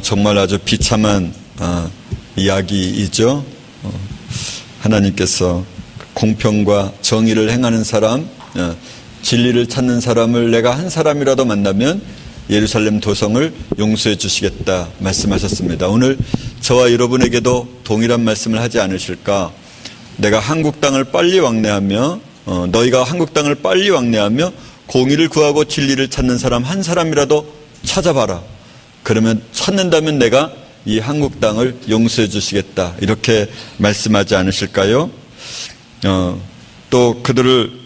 정말 아주 비참한 이야기이죠. 하나님께서 공평과 정의를 행하는 사람, 진리를 찾는 사람을 내가 한 사람이라도 만나면 예루살렘 도성을 용서해 주시겠다 말씀하셨습니다. 오늘 저와 여러분에게도 동일한 말씀을 하지 않으실까? 내가 한국 땅을 빨리 왕래하며 너희가 한국 땅을 빨리 왕래하며 공의를 구하고 진리를 찾는 사람 한 사람이라도 찾아봐라. 그러면 찾는다면 내가 이 한국 땅을 용서해 주시겠다. 이렇게 말씀하지 않으실까요? 또 그들을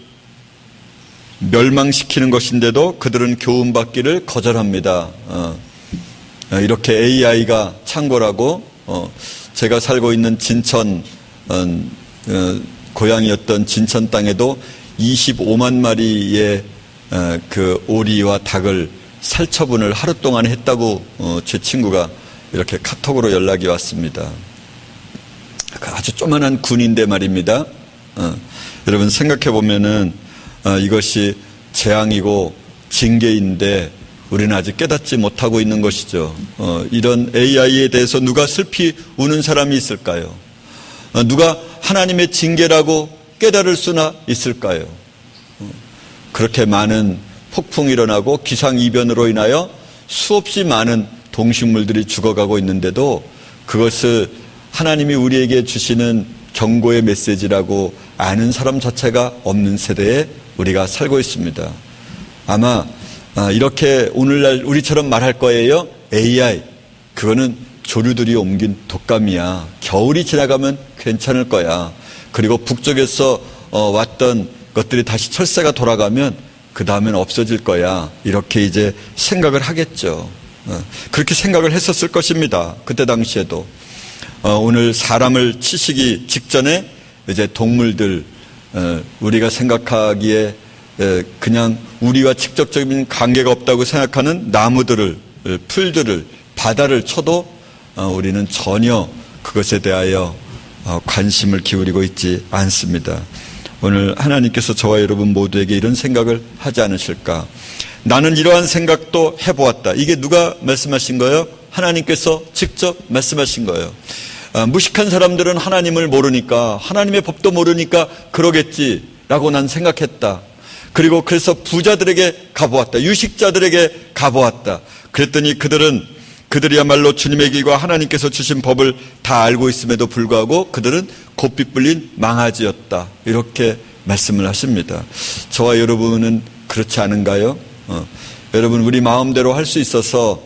멸망시키는 것인데도 그들은 교훈받기를 거절합니다. 이렇게 AI가 창궐하고 제가 살고 있는 진천 고향이었던 진천 땅에도 25만 마리의 그 오리와 닭을 살처분을 하루 동안 했다고 제 친구가 이렇게 카톡으로 연락이 왔습니다. 아주 조그만한 군인데 말입니다. 여러분 생각해 보면은 이것이 재앙이고 징계인데 우리는 아직 깨닫지 못하고 있는 것이죠. 이런 AI에 대해서 누가 슬피 우는 사람이 있을까요? 누가 하나님의 징계라고 깨달을 수나 있을까요? 그렇게 많은 폭풍이 일어나고 기상이변으로 인하여 수없이 많은 동식물들이 죽어가고 있는데도 그것을 하나님이 우리에게 주시는 경고의 메시지라고 아는 사람 자체가 없는 세대에 우리가 살고 있습니다. 아마 이렇게 오늘날 우리처럼 말할 거예요. AI, 그거는 조류들이 옮긴 독감이야. 겨울이 지나가면 괜찮을 거야. 그리고 북쪽에서 왔던 것들이 다시 철새가 돌아가면 그 다음엔 없어질 거야. 이렇게 이제 생각을 하겠죠. 그렇게 생각을 했었을 것입니다. 그때 당시에도. 오늘 사람을 치시기 직전에 이제 동물들, 우리가 생각하기에 그냥 우리와 직접적인 관계가 없다고 생각하는 나무들을, 풀들을, 바다를 쳐도 우리는 전혀 그것에 대하여 관심을 기울이고 있지 않습니다. 오늘 하나님께서 저와 여러분 모두에게 이런 생각을 하지 않으실까? 나는 이러한 생각도 해보았다. 이게 누가 말씀하신 거예요? 하나님께서 직접 말씀하신 거예요. 무식한 사람들은 하나님을 모르니까, 하나님의 법도 모르니까 그러겠지라고 난 생각했다. 그리고 그래서 부자들에게 가보았다. 유식자들에게 가보았다. 그랬더니 그들이야말로 주님의 길과 하나님께서 주신 법을 다 알고 있음에도 불구하고 그들은 곱빗 불린 망아지였다. 이렇게 말씀을 하십니다. 저와 여러분은 그렇지 않은가요? 여러분, 우리 마음대로 할 수 있어서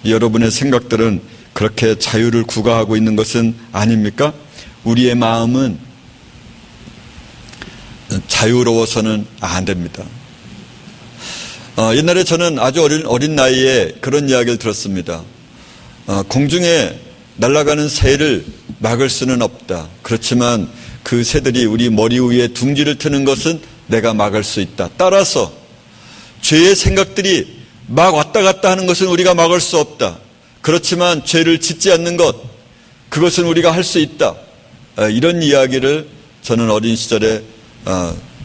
여러분의 생각들은 그렇게 자유를 구가하고 있는 것은 아닙니까? 우리의 마음은 자유로워서는 안 됩니다. 옛날에 저는 아주 어린 나이에 그런 이야기를 들었습니다. 공중에 날아가는 새를 막을 수는 없다. 그렇지만 그 새들이 우리 머리 위에 둥지를 트는 것은 내가 막을 수 있다. 따라서 죄의 생각들이 막 왔다 갔다 하는 것은 우리가 막을 수 없다. 그렇지만 죄를 짓지 않는 것, 그것은 우리가 할 수 있다. 이런 이야기를 저는 어린 시절에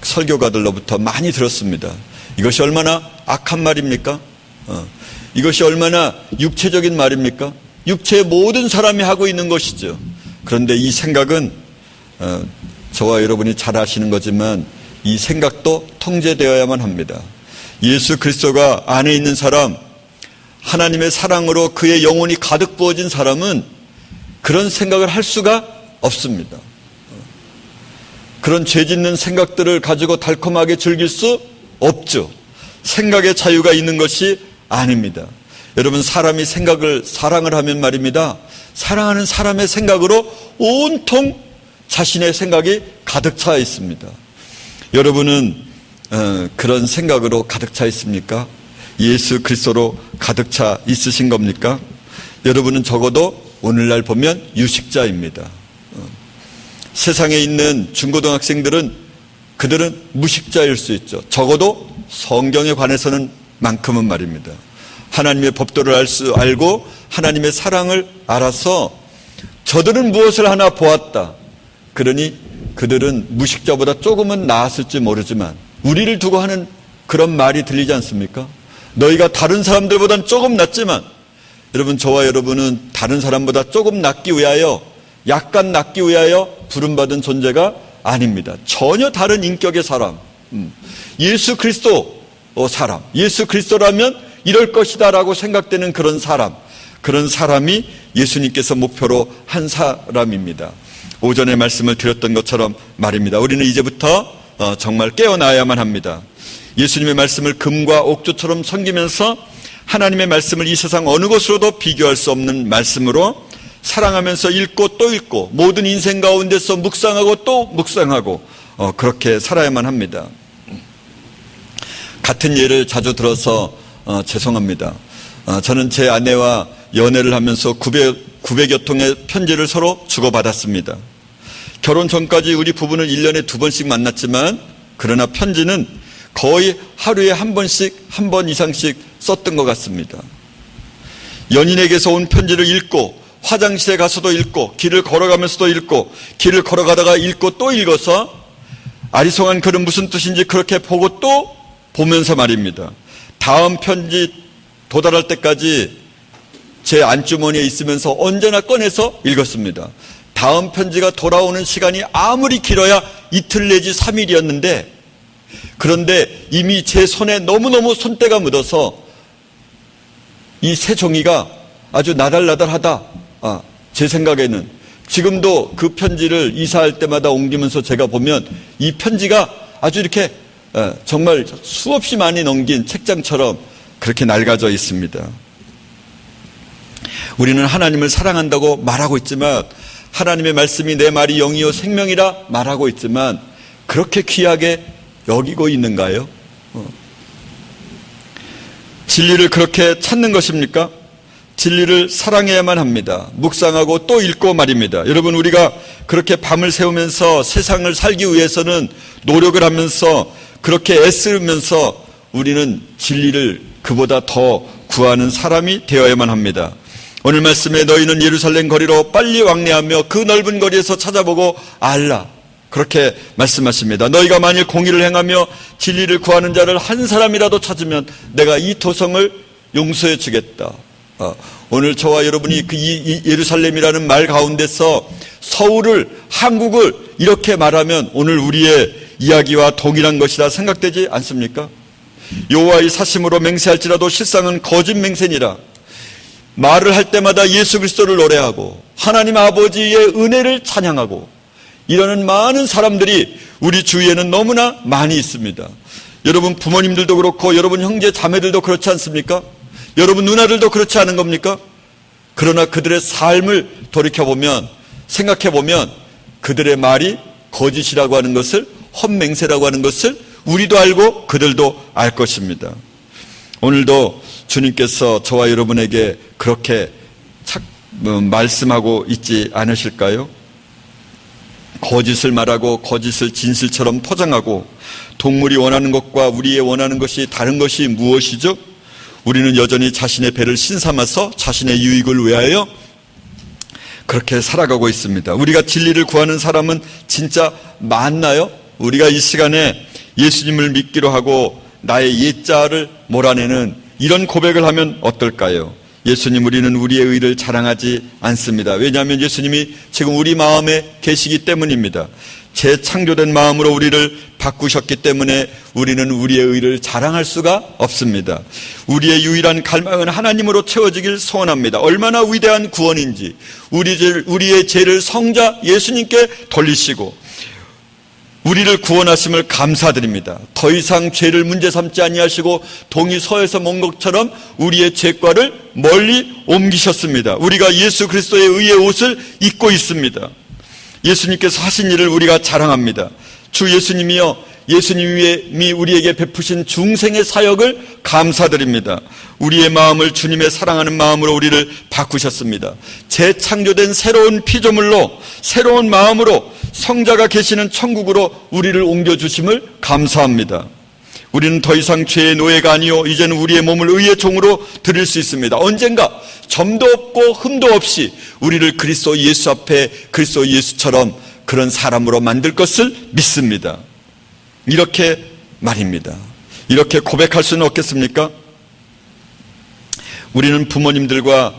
설교가들로부터 많이 들었습니다. 이것이 얼마나 악한 말입니까? 이것이 얼마나 육체적인 말입니까? 육체의 모든 사람이 하고 있는 것이죠. 그런데 이 생각은 저와 여러분이 잘 아시는 거지만 이 생각도 통제되어야만 합니다. 예수 그리스도가 안에 있는 사람, 하나님의 사랑으로 그의 영혼이 가득 부어진 사람은 그런 생각을 할 수가 없습니다. 그런 죄 짓는 생각들을 가지고 달콤하게 즐길 수 없죠. 생각의 자유가 있는 것이 아닙니다. 여러분, 사람이 사랑을 하면 말입니다. 사랑하는 사람의 생각으로 온통 자신의 생각이 가득 차 있습니다. 여러분은 그런 생각으로 가득 차 있습니까? 예수 그리스도로 가득 차 있으신 겁니까? 여러분은 적어도 오늘날 보면 유식자입니다. 세상에 있는 중고등학생들은 그들은 무식자일 수 있죠. 적어도 성경에 관해서는 만큼은 말입니다. 하나님의 법도를 알고 하나님의 사랑을 알아서 저들은 무엇을 하나 보았다. 그러니 그들은 무식자보다 조금은 나았을지 모르지만 우리를 두고 하는 그런 말이 들리지 않습니까? 너희가 다른 사람들보다는 조금 낫지만 여러분, 저와 여러분은 다른 사람보다 조금 낫기 위하여, 약간 낫기 위하여 부름받은 존재가 아닙니다. 전혀 다른 인격의 사람, 예수 그리스도 사람, 예수 그리스도라면 이럴 것이다 라고 생각되는 그런 사람이 예수님께서 목표로 한 사람입니다. 오전에 말씀을 드렸던 것처럼 말입니다. 우리는 이제부터 정말 깨어나야만 합니다. 예수님의 말씀을 금과 옥조처럼 섬기면서 하나님의 말씀을 이 세상 어느 것으로도 비교할 수 없는 말씀으로 사랑하면서 읽고 또 읽고 모든 인생 가운데서 묵상하고 또 묵상하고 그렇게 살아야만 합니다. 같은 예를 자주 들어서 죄송합니다. 저는 제 아내와 연애를 하면서 900여 통의 편지를 서로 주고받았습니다. 결혼 전까지 우리 부부는 1년에 2번씩 만났지만 그러나 편지는 거의 하루에 한 번 이상씩 썼던 것 같습니다. 연인에게서 온 편지를 읽고 화장실에 가서도 읽고 길을 걸어가면서도 읽고 길을 걸어가다가 읽고 또 읽어서 아리송한 글은 무슨 뜻인지 그렇게 보고 또 보면서 말입니다. 다음 편지 도달할 때까지 제 안주머니에 있으면서 언제나 꺼내서 읽었습니다. 다음 편지가 돌아오는 시간이 아무리 길어야 이틀 내지 3일이었는데 그런데 이미 제 손에 너무너무 손때가 묻어서 이 새 종이가 아주 나달나달하다. 제 생각에는 지금도 그 편지를 이사할 때마다 옮기면서 제가 보면 이 편지가 아주 이렇게 정말 수없이 많이 넘긴 책장처럼 그렇게 낡아져 있습니다. 우리는 하나님을 사랑한다고 말하고 있지만 하나님의 말씀이 내 말이 영이요 생명이라 말하고 있지만 그렇게 귀하게 여기고 있는가요? 진리를 그렇게 찾는 것입니까? 진리를 사랑해야만 합니다. 묵상하고 또 읽고 말입니다. 여러분, 우리가 그렇게 밤을 새우면서 세상을 살기 위해서는 노력을 하면서 그렇게 애쓰면서 우리는 진리를 그보다 더 구하는 사람이 되어야만 합니다. 오늘 말씀에 너희는 예루살렘 거리로 빨리 왕래하며 그 넓은 거리에서 찾아보고 알라. 그렇게 말씀하십니다. 너희가 만일 공의를 행하며 진리를 구하는 자를 한 사람이라도 찾으면 내가 이 도성을 용서해 주겠다. 오늘 저와 여러분이 그 예루살렘이라는 말 가운데서 서울을, 한국을 이렇게 말하면 오늘 우리의 이야기와 동일한 것이라 생각되지 않습니까? 여호와의 사심으로 맹세할지라도 실상은 거짓 맹세니라. 말을 할 때마다 예수 그리스도를 노래하고 하나님 아버지의 은혜를 찬양하고 이러는 많은 사람들이 우리 주위에는 너무나 많이 있습니다. 여러분 부모님들도 그렇고 여러분 형제 자매들도 그렇지 않습니까? 여러분 누나들도 그렇지 않은 겁니까? 그러나 그들의 삶을 돌이켜보면, 생각해보면 그들의 말이 거짓이라고 하는 것을, 헛맹세라고 하는 것을 우리도 알고 그들도 알 것입니다. 오늘도 주님께서 저와 여러분에게 그렇게 말씀하고 있지 않으실까요? 거짓을 말하고 거짓을 진실처럼 포장하고 동물이 원하는 것과 우리의 원하는 것이 다른 것이 무엇이죠? 우리는 여전히 자신의 배를 신삼아서 자신의 유익을 위하여 그렇게 살아가고 있습니다. 우리가 진리를 구하는 사람은 진짜 많나요? 우리가 이 시간에 예수님을 믿기로 하고 나의 옛자를 몰아내는 이런 고백을 하면 어떨까요? 예수님, 우리는 우리의 의를 자랑하지 않습니다. 왜냐하면 예수님이 지금 우리 마음에 계시기 때문입니다. 재창조된 마음으로 우리를 바꾸셨기 때문에 우리는 우리의 의를 자랑할 수가 없습니다. 우리의 유일한 갈망은 하나님으로 채워지길 소원합니다. 얼마나 위대한 구원인지 우리의 죄를 성자 예수님께 돌리시고 우리를 구원하심을 감사드립니다. 더 이상 죄를 문제 삼지 아니하시고 동이 서에서 먼 것처럼 우리의 죄과를 멀리 옮기셨습니다. 우리가 예수 그리스도의 의의 옷을 입고 있습니다. 예수님께서 하신 일을 우리가 자랑합니다. 주 예수님이여, 예수님이 우리에게 베푸신 중생의 사역을 감사드립니다. 우리의 마음을 주님의 사랑하는 마음으로 우리를 바꾸셨습니다. 재창조된 새로운 피조물로, 새로운 마음으로 성자가 계시는 천국으로 우리를 옮겨주심을 감사합니다. 우리는 더 이상 죄의 노예가 아니요 이제는 우리의 몸을 의의 종으로 드릴 수 있습니다. 언젠가 점도 없고 흠도 없이 우리를 그리스도 예수 앞에 그리스도 예수처럼 그런 사람으로 만들 것을 믿습니다. 이렇게 말입니다. 이렇게 고백할 수는 없겠습니까? 우리는 부모님들과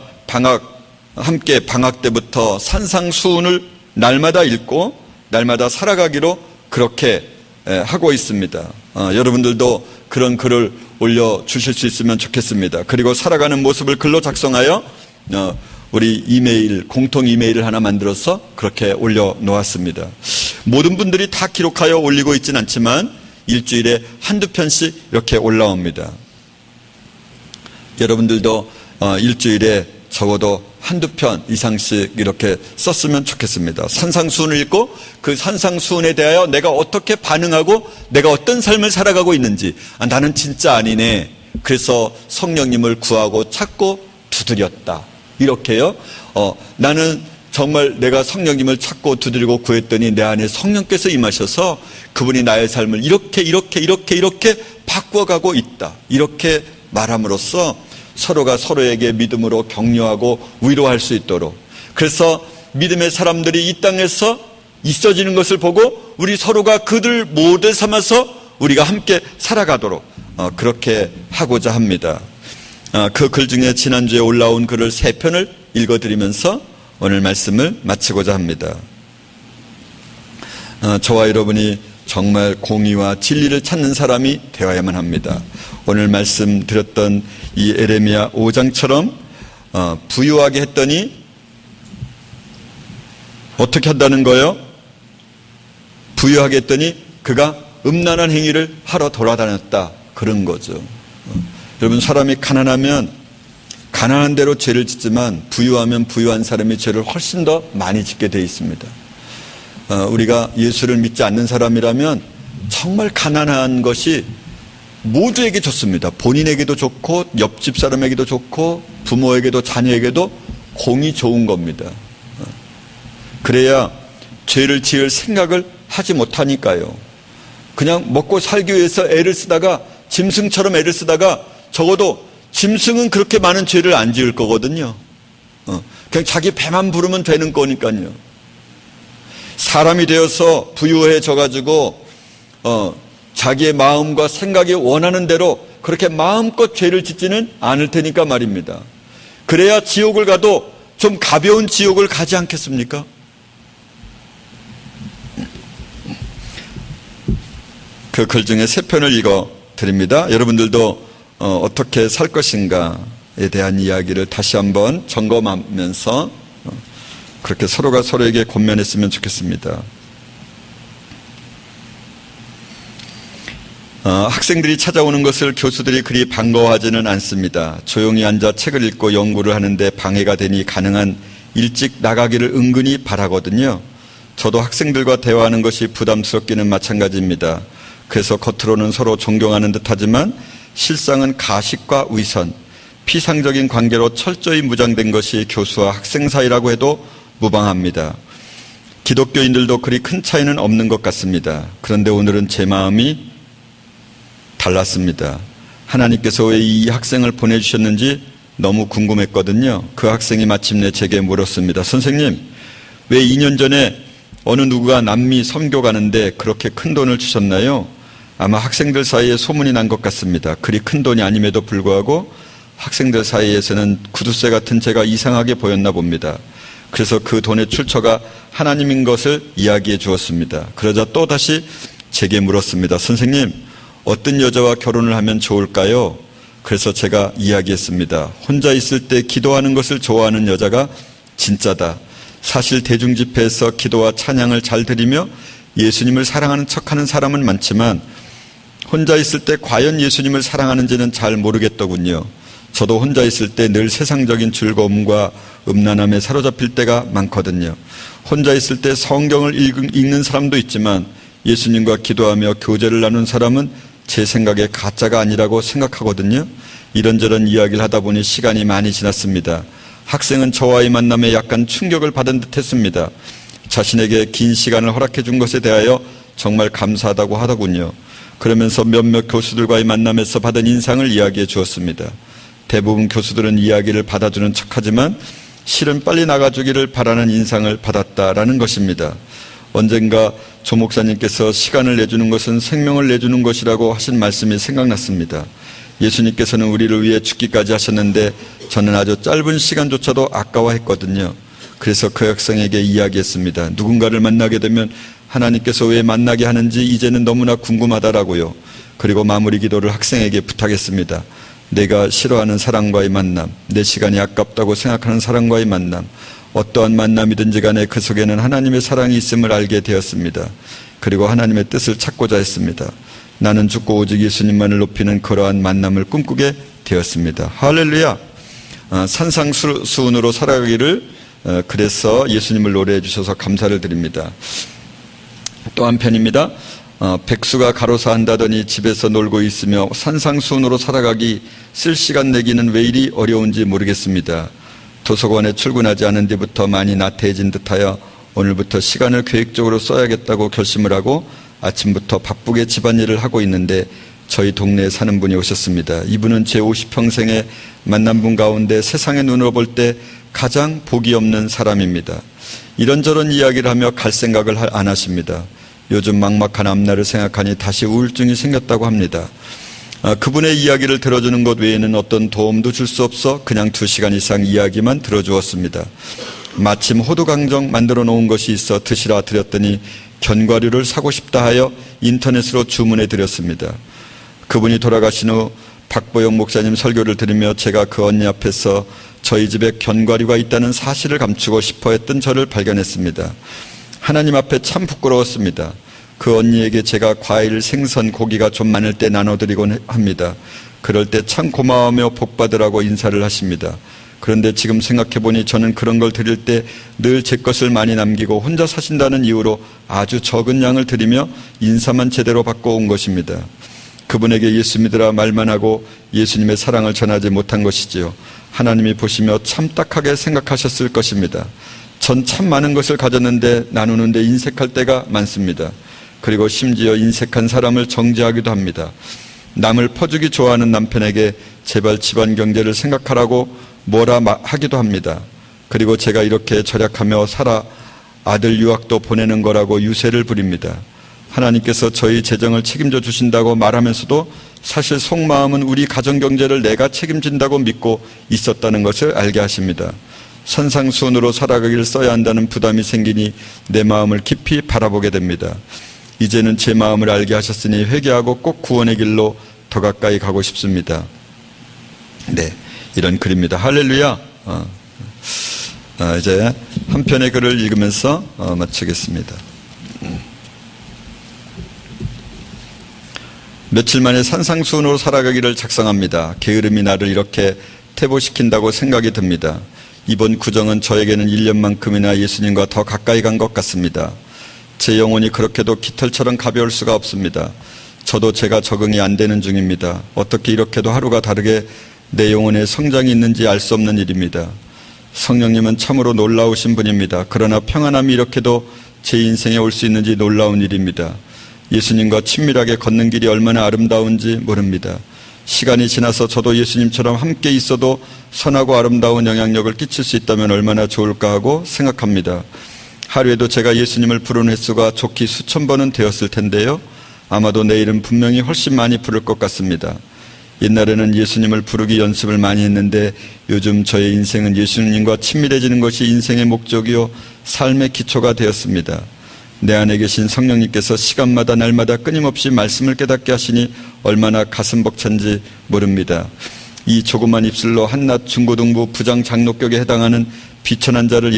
함께 방학 때부터 산상수훈을 날마다 읽고 날마다 살아가기로 그렇게 하고 있습니다. 여러분들도 그런 글을 올려주실 수 있으면 좋겠습니다. 그리고 살아가는 모습을 글로 작성하여 우리 공통 이메일을 하나 만들어서 그렇게 올려놓았습니다. 모든 분들이 다 기록하여 올리고 있지는 않지만 일주일에 한두 편씩 이렇게 올라옵니다. 여러분들도 일주일에 적어도 한두 편 이상씩 이렇게 썼으면 좋겠습니다. 산상수훈을 읽고 그 산상수훈에 대하여 내가 어떻게 반응하고 내가 어떤 삶을 살아가고 있는지, 나는 진짜 아니네, 그래서 성령님을 구하고 찾고 두드렸다, 이렇게요. 나는 정말 내가 성령님을 찾고 두드리고 구했더니 내 안에 성령께서 임하셔서 그분이 나의 삶을 이렇게 바꿔가고 있다, 이렇게 말함으로써 서로가 서로에게 믿음으로 격려하고 위로할 수 있도록, 그래서 믿음의 사람들이 이 땅에서 있어지는 것을 보고 우리 서로가 그들 모델 삼아서 우리가 함께 살아가도록 그렇게 하고자 합니다. 그 글 중에 지난주에 올라온 글을 3편을 읽어드리면서 오늘 말씀을 마치고자 합니다. 저와 여러분이 정말 공의와 진리를 찾는 사람이 되어야만 합니다. 오늘 말씀드렸던 이 에레미야 5장처럼 부유하게 했더니 어떻게 한다는 거예요? 부유하게 했더니 그가 음란한 행위를 하러 돌아다녔다, 그런 거죠. 여러분, 사람이 가난하면 가난한 대로 죄를 짓지만 부유하면 부유한 사람이 죄를 훨씬 더 많이 짓게 돼 있습니다. 우리가 예수를 믿지 않는 사람이라면 정말 가난한 것이 모두에게 좋습니다. 본인에게도 좋고 옆집 사람에게도 좋고 부모에게도 자녀에게도 공이 좋은 겁니다. 그래야 죄를 지을 생각을 하지 못하니까요. 그냥 먹고 살기 위해서 애를 쓰다가, 짐승처럼 애를 쓰다가, 적어도 짐승은 그렇게 많은 죄를 안 지을 거거든요. 그냥 자기 배만 부르면 되는 거니까요. 사람이 되어서 부유해져 가지고 자기의 마음과 생각이 원하는 대로 그렇게 마음껏 죄를 짓지는 않을 테니까 말입니다. 그래야 지옥을 가도 좀 가벼운 지옥을 가지 않겠습니까? 그 글 중에 3편을 읽어드립니다. 여러분들도 어떻게 살 것인가에 대한 이야기를 다시 한번 점검하면서 그렇게 서로가 서로에게 권면했으면 좋겠습니다. 학생들이 찾아오는 것을 교수들이 그리 반가워하지는 않습니다. 조용히 앉아 책을 읽고 연구를 하는데 방해가 되니 가능한 일찍 나가기를 은근히 바라거든요. 저도 학생들과 대화하는 것이 부담스럽기는 마찬가지입니다. 그래서 겉으로는 서로 존경하는 듯하지만 실상은 가식과 위선, 피상적인 관계로 철저히 무장된 것이 교수와 학생 사이라고 해도 무방합니다. 기독교인들도 그리 큰 차이는 없는 것 같습니다. 그런데 오늘은 제 마음이 달랐습니다. 하나님께서 왜 이 학생을 보내주셨는지 너무 궁금했거든요. 그 학생이 마침내 제게 물었습니다. 선생님, 왜 2년 전에 어느 누구가 남미 선교 가는데 그렇게 큰 돈을 주셨나요? 아마 학생들 사이에 소문이 난 것 같습니다. 그리 큰 돈이 아님에도 불구하고 학생들 사이에서는 구두쇠 같은 제가 이상하게 보였나 봅니다. 그래서 그 돈의 출처가 하나님인 것을 이야기해 주었습니다. 그러자 또 다시 제게 물었습니다. 선생님, 어떤 여자와 결혼을 하면 좋을까요? 그래서 제가 이야기했습니다. 혼자 있을 때 기도하는 것을 좋아하는 여자가 진짜다. 사실 대중집회에서 기도와 찬양을 잘 드리며 예수님을 사랑하는 척하는 사람은 많지만 혼자 있을 때 과연 예수님을 사랑하는지는 잘 모르겠더군요. 저도 혼자 있을 때 늘 세상적인 즐거움과 음란함에 사로잡힐 때가 많거든요. 혼자 있을 때 성경을 읽는 사람도 있지만 예수님과 기도하며 교제를 나눈 사람은 제 생각에 가짜가 아니라고 생각하거든요. 이런저런 이야기를 하다 보니 시간이 많이 지났습니다. 학생은 저와의 만남에 약간 충격을 받은 듯 했습니다. 자신에게 긴 시간을 허락해 준 것에 대하여 정말 감사하다고 하더군요. 그러면서 몇몇 교수들과의 만남에서 받은 인상을 이야기해 주었습니다. 대부분 교수들은 이야기를 받아주는 척하지만 실은 빨리 나가주기를 바라는 인상을 받았다라는 것입니다. 언젠가 조 목사님께서 시간을 내주는 것은 생명을 내주는 것이라고 하신 말씀이 생각났습니다. 예수님께서는 우리를 위해 죽기까지 하셨는데 저는 아주 짧은 시간조차도 아까워했거든요. 그래서 그 학생에게 이야기했습니다. 누군가를 만나게 되면 하나님께서 왜 만나게 하는지 이제는 너무나 궁금하다라고요. 그리고 마무리 기도를 학생에게 부탁했습니다. 내가 싫어하는 사람과의 만남, 내 시간이 아깝다고 생각하는 사람과의 만남, 어떠한 만남이든지 간에 그 속에는 하나님의 사랑이 있음을 알게 되었습니다. 그리고 하나님의 뜻을 찾고자 했습니다. 나는 죽고 오직 예수님만을 높이는 그러한 만남을 꿈꾸게 되었습니다. 할렐루야. 산상수훈으로 살아가기를 그래서 예수님을 노래해 주셔서 감사를 드립니다. 또 한편입니다. 백수가 가로사 한다더니 집에서 놀고 있으며 산상수훈으로 살아가기 쓸 시간 내기는 왜 이리 어려운지 모르겠습니다. 도서관에 출근하지 않은 뒤부터 많이 나태해진 듯하여 오늘부터 시간을 계획적으로 써야겠다고 결심을 하고 아침부터 바쁘게 집안일을 하고 있는데 저희 동네에 사는 분이 오셨습니다. 이분은 제 50평생에 만난 분 가운데 세상의 눈으로 볼 때 가장 복이 없는 사람입니다. 이런저런 이야기를 하며 갈 생각을 안 하십니다. 요즘 막막한 앞날을 생각하니 다시 우울증이 생겼다고 합니다. 그분의 이야기를 들어주는 것 외에는 어떤 도움도 줄 수 없어 그냥 2시간 이상 이야기만 들어주었습니다. 마침 호두강정 만들어 놓은 것이 있어 드시라 드렸더니 견과류를 사고 싶다 하여 인터넷으로 주문해 드렸습니다. 그분이 돌아가신 후 박보영 목사님 설교를 들으며 제가 그 언니 앞에서 저희 집에 견과류가 있다는 사실을 감추고 싶어 했던 저를 발견했습니다. 하나님 앞에 참 부끄러웠습니다. 그 언니에게 제가 과일, 생선, 고기가 좀 많을 때 나눠드리곤 합니다. 그럴 때 참 고마워하며 복받으라고 인사를 하십니다. 그런데 지금 생각해보니 저는 그런 걸 드릴 때 늘 제 것을 많이 남기고 혼자 사신다는 이유로 아주 적은 양을 드리며 인사만 제대로 받고 온 것입니다. 그분에게 예수 믿으라 말만 하고 예수님의 사랑을 전하지 못한 것이지요. 하나님이 보시며 참 딱하게 생각하셨을 것입니다. 전 참 많은 것을 가졌는데 나누는데 인색할 때가 많습니다. 그리고 심지어 인색한 사람을 정죄하기도 합니다. 남을 퍼주기 좋아하는 남편에게 제발 집안 경제를 생각하라고 뭐라 하기도 합니다. 그리고 제가 이렇게 절약하며 살아 아들 유학도 보내는 거라고 유세를 부립니다. 하나님께서 저희 재정을 책임져 주신다고 말하면서도 사실 속마음은 우리 가정 경제를 내가 책임진다고 믿고 있었다는 것을 알게 하십니다. 산상수훈으로 살아가기를 써야 한다는 부담이 생기니 내 마음을 깊이 바라보게 됩니다. 이제는 제 마음을 알게 하셨으니 회개하고 꼭 구원의 길로 더 가까이 가고 싶습니다. 네, 이런 글입니다. 할렐루야. 이제 한 편의 글을 읽으면서 마치겠습니다. 며칠 만에 산상수훈으로 살아가기를 작성합니다. 게으름이 나를 이렇게 퇴보시킨다고 생각이 듭니다. 이번 구정은 저에게는 1년만큼이나 예수님과 더 가까이 간 것 같습니다. 제 영혼이 그렇게도 깃털처럼 가벼울 수가 없습니다. 저도 제가 적응이 안 되는 중입니다. 어떻게 이렇게도 하루가 다르게 내 영혼에 성장이 있는지 알 수 없는 일입니다. 성령님은 참으로 놀라우신 분입니다. 그러나 평안함이 이렇게도 제 인생에 올 수 있는지 놀라운 일입니다. 예수님과 친밀하게 걷는 길이 얼마나 아름다운지 모릅니다. 시간이 지나서 저도 예수님처럼 함께 있어도 선하고 아름다운 영향력을 끼칠 수 있다면 얼마나 좋을까 하고 생각합니다. 하루에도 제가 예수님을 부르는 횟수가 좋기 수천 번은 되었을 텐데요. 아마도 내일은 분명히 훨씬 많이 부를 것 같습니다. 옛날에는 예수님을 부르기 연습을 많이 했는데 요즘 저의 인생은 예수님과 친밀해지는 것이 인생의 목적이요 삶의 기초가 되었습니다. 내 안에 계신 성령님께서 시간마다 날마다 끊임없이 말씀을 깨닫게 하시니 얼마나 가슴 벅찬지 모릅니다. 이 조그만 입술로 한낱 중고등부 부장 장로격에 해당하는 비천한 자를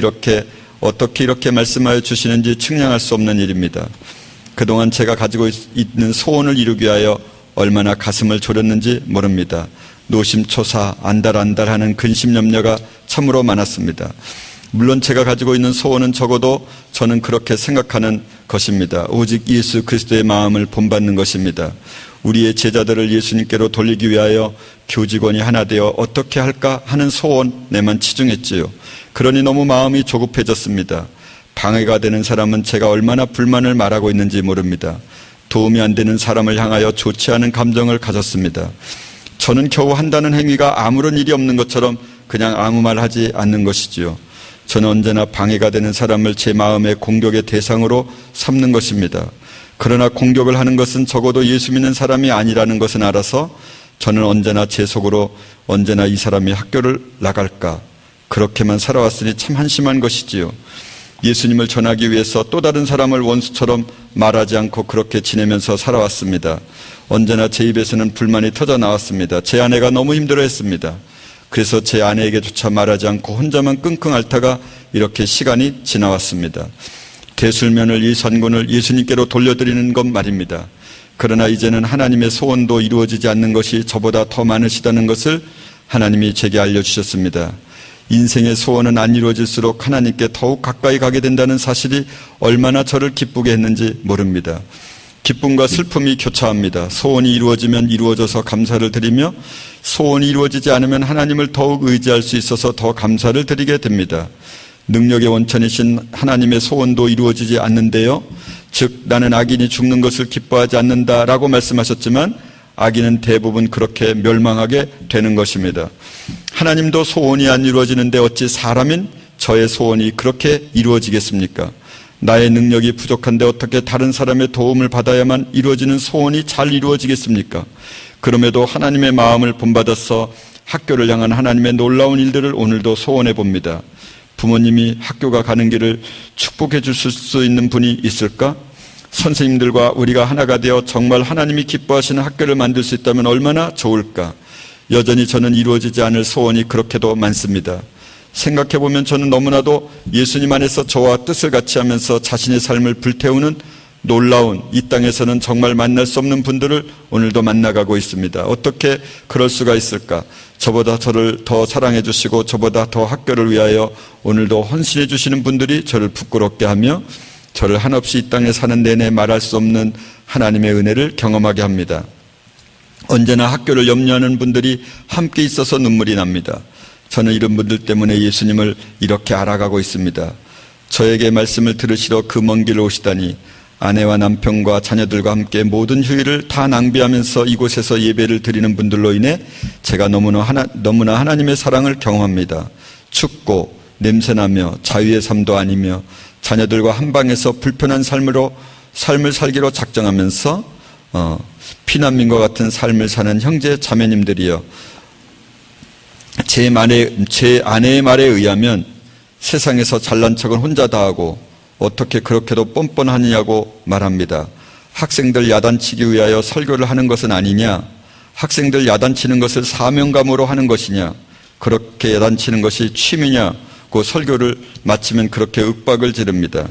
어떻게 이렇게 말씀하여 주시는지 측량할 수 없는 일입니다. 그동안 제가 가지고 있는 소원을 이루기 위하여 얼마나 가슴을 졸였는지 모릅니다. 노심초사 안달안달하는 근심 염려가 참으로 많았습니다. 물론 제가 가지고 있는 소원은 적어도 저는 그렇게 생각하는 것입니다. 오직 예수 그리스도의 마음을 본받는 것입니다. 우리의 제자들을 예수님께로 돌리기 위하여 교직원이 하나 되어 어떻게 할까 하는 소원에만 치중했지요. 그러니 너무 마음이 조급해졌습니다. 방해가 되는 사람은 제가 얼마나 불만을 말하고 있는지 모릅니다. 도움이 안 되는 사람을 향하여 좋지 않은 감정을 가졌습니다. 저는 겨우 한다는 행위가 아무런 일이 없는 것처럼 그냥 아무 말 하지 않는 것이지요. 저는 언제나 방해가 되는 사람을 제 마음의 공격의 대상으로 삼는 것입니다. 그러나 공격을 하는 것은 적어도 예수 믿는 사람이 아니라는 것은 알아서 저는 언제나 제 속으로 언제나 이 사람이 학교를 나갈까 그렇게만 살아왔으니 참 한심한 것이지요. 예수님을 전하기 위해서 또 다른 사람을 원수처럼 말하지 않고 그렇게 지내면서 살아왔습니다. 언제나 제 입에서는 불만이 터져 나왔습니다. 제 아내가 너무 힘들어했습니다. 그래서 제 아내에게조차 말하지 않고 혼자만 끙끙 앓다가 이렇게 시간이 지나왔습니다. 대술면을 이 선군을 예수님께로 돌려드리는 것 말입니다. 그러나 이제는 하나님의 소원도 이루어지지 않는 것이 저보다 더 많으시다는 것을 하나님이 제게 알려주셨습니다. 인생의 소원은 안 이루어질수록 하나님께 더욱 가까이 가게 된다는 사실이 얼마나 저를 기쁘게 했는지 모릅니다. 기쁨과 슬픔이 교차합니다. 소원이 이루어지면 이루어져서 감사를 드리며 소원이 이루어지지 않으면 하나님을 더욱 의지할 수 있어서 더 감사를 드리게 됩니다. 능력의 원천이신 하나님의 소원도 이루어지지 않는데요. 즉 나는 악인이 죽는 것을 기뻐하지 않는다라고 말씀하셨지만 악인은 대부분 그렇게 멸망하게 되는 것입니다. 하나님도 소원이 안 이루어지는데 어찌 사람인 저의 소원이 그렇게 이루어지겠습니까? 나의 능력이 부족한데 어떻게 다른 사람의 도움을 받아야만 이루어지는 소원이 잘 이루어지겠습니까? 그럼에도 하나님의 마음을 본받아서 학교를 향한 하나님의 놀라운 일들을 오늘도 소원해 봅니다. 부모님이 학교가 가는 길을 축복해 주실 수 있는 분이 있을까? 선생님들과 우리가 하나가 되어 정말 하나님이 기뻐하시는 학교를 만들 수 있다면 얼마나 좋을까? 여전히 저는 이루어지지 않을 소원이 그렇게도 많습니다. 생각해보면 저는 너무나도 예수님 안에서 저와 뜻을 같이 하면서 자신의 삶을 불태우는 놀라운 이 땅에서는 정말 만날 수 없는 분들을 오늘도 만나가고 있습니다. 어떻게 그럴 수가 있을까? 저보다 저를 더 사랑해 주시고 저보다 더 학교를 위하여 오늘도 헌신해 주시는 분들이 저를 부끄럽게 하며 저를 한없이 이 땅에 사는 내내 말할 수 없는 하나님의 은혜를 경험하게 합니다. 언제나 학교를 염려하는 분들이 함께 있어서 눈물이 납니다. 저는 이런 분들 때문에 예수님을 이렇게 알아가고 있습니다. 저에게 말씀을 들으시러 그 먼 길을 오시다니 아내와 남편과 자녀들과 함께 모든 휴일을 다 낭비하면서 이곳에서 예배를 드리는 분들로 인해 제가 너무나 하나님의 사랑을 경험합니다. 춥고 냄새나며 자유의 삶도 아니며 자녀들과 한 방에서 불편한 삶을 살기로 작정하면서 피난민과 같은 삶을 사는 형제 자매님들이여, 제 아내의 말에 의하면 세상에서 잘난 척은 혼자 다 하고 어떻게 그렇게도 뻔뻔하느냐고 말합니다. 학생들 야단치기 위하여 설교를 하는 것은 아니냐? 학생들 야단치는 것을 사명감으로 하는 것이냐? 그렇게 야단치는 것이 취미냐고 설교를 마치면 그렇게 윽박을 지릅니다.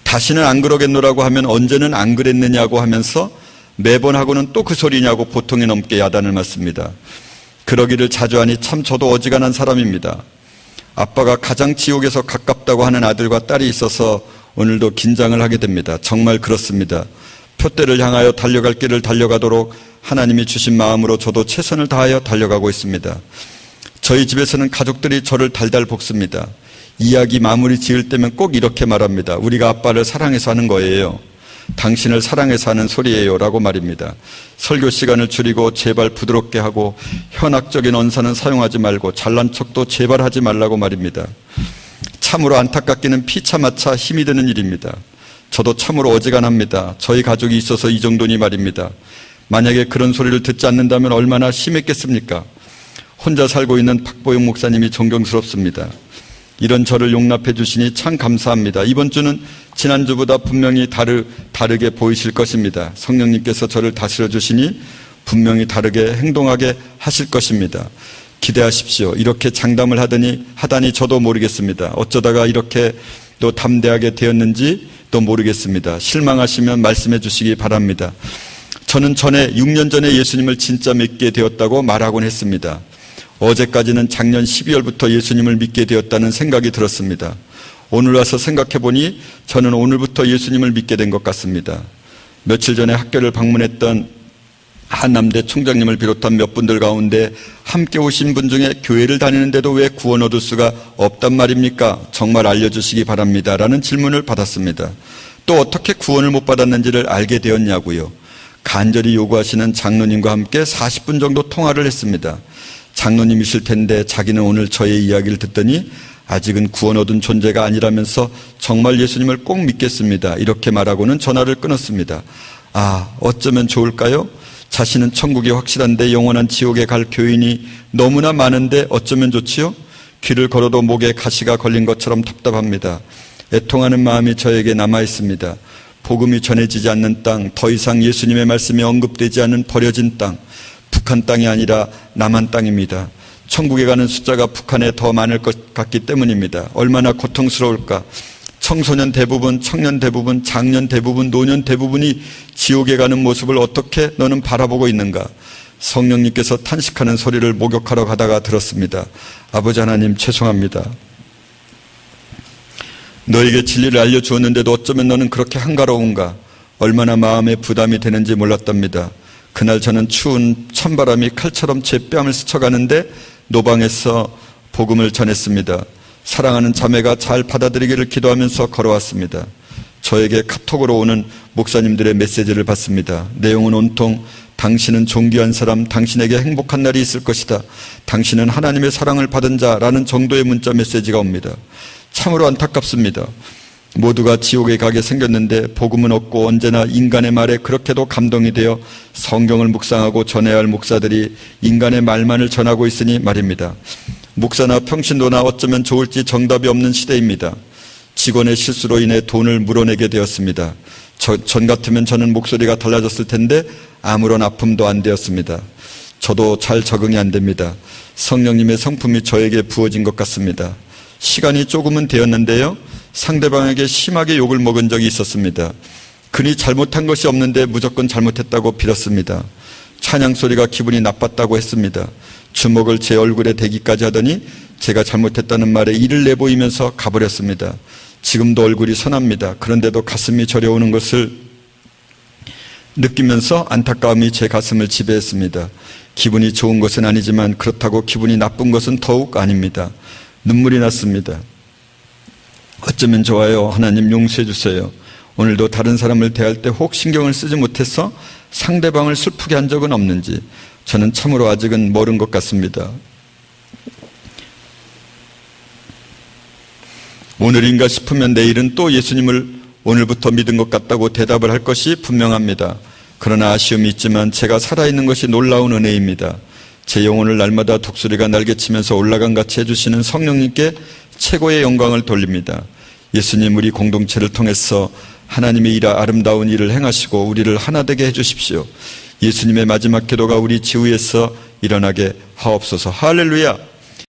다시는 안 그러겠노라고 하면 언제는 안 그랬느냐고 하면서 매번 하고는 또 그 소리냐고 보통에 넘게 야단을 맞습니다. 그러기를 자주 하니 참 저도 어지간한 사람입니다. 아빠가 가장 지옥에서 가깝다고 하는 아들과 딸이 있어서 오늘도 긴장을 하게 됩니다. 정말 그렇습니다. 표대를 향하여 달려갈 길을 달려가도록 하나님이 주신 마음으로 저도 최선을 다하여 달려가고 있습니다. 저희 집에서는 가족들이 저를 달달 볶습니다. 이야기 마무리 지을 때면 꼭 이렇게 말합니다. 우리가 아빠를 사랑해서 하는 거예요. 당신을 사랑해서 하는 소리예요 라고 말입니다. 설교 시간을 줄이고 제발 부드럽게 하고 현학적인 언사는 사용하지 말고 잘난 척도 제발 하지 말라고 말입니다. 참으로 안타깝기는 피차마차 힘이 드는 일입니다. 저도 참으로 어지간합니다. 저희 가족이 있어서 이 정도니 말입니다. 만약에 그런 소리를 듣지 않는다면 얼마나 심했겠습니까? 혼자 살고 있는 박보영 목사님이 존경스럽습니다. 이런 저를 용납해 주시니 참 감사합니다. 이번 주는 지난주보다 분명히 다르게 보이실 것입니다. 성령님께서 저를 다스려 주시니 분명히 다르게 행동하게 하실 것입니다. 기대하십시오. 이렇게 장담을 하다니 저도 모르겠습니다. 어쩌다가 이렇게 또 담대하게 되었는지 또 모르겠습니다. 실망하시면 말씀해 주시기 바랍니다. 저는 6년 전에 예수님을 진짜 믿게 되었다고 말하곤 했습니다. 어제까지는 작년 12월부터 예수님을 믿게 되었다는 생각이 들었습니다. 오늘 와서 생각해 보니 저는 오늘부터 예수님을 믿게 된 것 같습니다. 며칠 전에 학교를 방문했던 한남대 총장님을 비롯한 몇 분들 가운데 함께 오신 분 중에 교회를 다니는데도 왜 구원 얻을 수가 없단 말입니까? 정말 알려주시기 바랍니다. 라는 질문을 받았습니다. 또 어떻게 구원을 못 받았는지를 알게 되었냐고요. 간절히 요구하시는 장로님과 함께 40분 정도 통화를 했습니다. 장로님이실 텐데 자기는 오늘 저의 이야기를 듣더니 아직은 구원 얻은 존재가 아니라면서 정말 예수님을 꼭 믿겠습니다. 이렇게 말하고는 전화를 끊었습니다. 어쩌면 좋을까요? 자신은 천국이 확실한데 영원한 지옥에 갈 교인이 너무나 많은데 어쩌면 좋지요? 길을 걸어도 목에 가시가 걸린 것처럼 답답합니다. 애통하는 마음이 저에게 남아 있습니다. 복음이 전해지지 않는 땅, 더 이상 예수님의 말씀이 언급되지 않은 버려진 땅, 북한 땅이 아니라 남한 땅입니다. 천국에 가는 숫자가 북한에 더 많을 것 같기 때문입니다. 얼마나 고통스러울까. 청소년 대부분, 청년 대부분, 장년 대부분, 노년 대부분이 지옥에 가는 모습을 어떻게 너는 바라보고 있는가. 성령님께서 탄식하는 소리를 목욕하러 가다가 들었습니다. 아버지 하나님 죄송합니다. 너에게 진리를 알려주었는데도 어쩌면 너는 그렇게 한가로운가. 얼마나 마음에 부담이 되는지 몰랐답니다. 그날 저는 추운 찬바람이 칼처럼 제 뺨을 스쳐가는데 노방에서 복음을 전했습니다. 사랑하는 자매가 잘 받아들이기를 기도하면서 걸어왔습니다. 저에게 카톡으로 오는 목사님들의 메시지를 받습니다. 내용은 온통 당신은 존귀한 사람, 당신에게 행복한 날이 있을 것이다. 당신은 하나님의 사랑을 받은 자라는 정도의 문자 메시지가 옵니다. 참으로 안타깝습니다. 모두가 지옥에 가게 생겼는데 복음은 없고 언제나 인간의 말에 그렇게도 감동이 되어 성경을 묵상하고 전해야 할 목사들이 인간의 말만을 전하고 있으니 말입니다. 목사나 평신도나 어쩌면 좋을지 정답이 없는 시대입니다. 직원의 실수로 인해 돈을 물어내게 되었습니다. 전 같으면 저는 목소리가 달라졌을 텐데 아무런 아픔도 안 되었습니다. 저도 잘 적응이 안 됩니다. 성령님의 성품이 저에게 부어진 것 같습니다. 시간이 조금은 되었는데요. 상대방에게 심하게 욕을 먹은 적이 있었습니다. 그니 잘못한 것이 없는데 무조건 잘못했다고 빌었습니다. 찬양 소리가 기분이 나빴다고 했습니다. 주먹을 제 얼굴에 대기까지 하더니 제가 잘못했다는 말에 이를 내보이면서 가버렸습니다. 지금도 얼굴이 선합니다. 그런데도 가슴이 저려오는 것을 느끼면서 안타까움이 제 가슴을 지배했습니다. 기분이 좋은 것은 아니지만 그렇다고 기분이 나쁜 것은 더욱 아닙니다. 눈물이 났습니다. 어쩌면 좋아요. 하나님 용서해 주세요. 오늘도 다른 사람을 대할 때 혹 신경을 쓰지 못해서 상대방을 슬프게 한 적은 없는지 저는 참으로 아직은 모른 것 같습니다. 오늘인가 싶으면 내일은 또 예수님을 오늘부터 믿은 것 같다고 대답을 할 것이 분명합니다. 그러나 아쉬움이 있지만 제가 살아있는 것이 놀라운 은혜입니다. 제 영혼을 날마다 독수리가 날개치면서 올라간 같이 해주시는 성령님께 최고의 영광을 돌립니다. 예수님, 우리 공동체를 통해서 하나님의 아름다운 일을 행하시고 우리를 하나 되게 해주십시오. 예수님의 마지막 기도가 우리 지위에서 일어나게 하옵소서. 할렐루야.